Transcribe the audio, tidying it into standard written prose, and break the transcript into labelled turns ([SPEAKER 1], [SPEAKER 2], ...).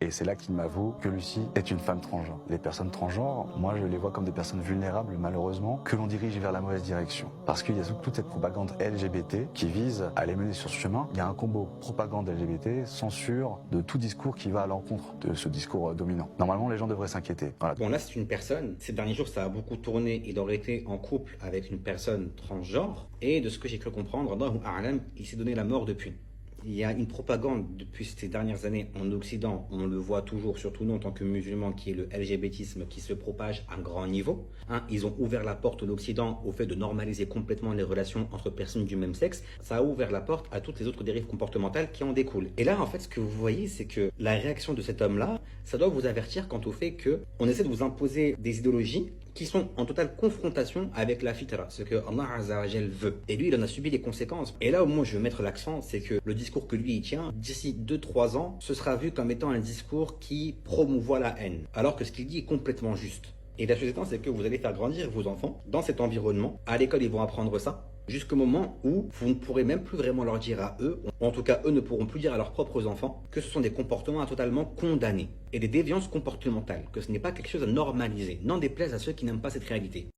[SPEAKER 1] Et c'est là qu'il m'avoue que Lucie est une femme transgenre. Les personnes transgenres, moi je les vois comme des personnes vulnérables malheureusement, que l'on dirige vers la mauvaise direction. Parce qu'il y a toute cette propagande LGBT qui vise à les mener sur ce chemin. Il y a un combo propagande LGBT, censure de tout discours qui va à l'encontre de ce discours dominant. Normalement les gens devraient s'inquiéter. Voilà.
[SPEAKER 2] Bon là c'est une personne, ces derniers jours ça a beaucoup tourné, il aurait été en couple avec une personne transgenre, et de ce que j'ai cru comprendre, Allahu A'lam, il s'est donné la mort depuis. Il y a une propagande depuis ces dernières années en Occident, on le voit toujours, surtout nous en tant que musulmans, qui est le LGBTisme qui se propage à un grand niveau. Ils ont ouvert la porte en Occident au fait de normaliser complètement les relations entre personnes du même sexe. Ça a ouvert la porte à toutes les autres dérives comportementales qui en découlent. Et là, en fait, ce que vous voyez, c'est que la réaction de cet homme-là, ça doit vous avertir quant au fait qu'on essaie de vous imposer des idéologies qui sont en totale confrontation avec la fitra, ce que Allah Azza wa Jal veut. Et lui, il en a subi les conséquences. Et là où moi je veux mettre l'accent, c'est que le discours que lui il tient, d'ici 2-3 ans, ce sera vu comme étant un discours qui promouvoit la haine. Alors que ce qu'il dit est complètement juste. Et la chose étant, c'est que vous allez faire grandir vos enfants dans cet environnement. À l'école, ils vont apprendre ça. Jusqu'au moment où vous ne pourrez même plus vraiment leur dire à eux, ou en tout cas eux ne pourront plus dire à leurs propres enfants, que ce sont des comportements à totalement condamnés et des déviances comportementales, que ce n'est pas quelque chose à normaliser, n'en déplaise à ceux qui n'aiment pas cette réalité.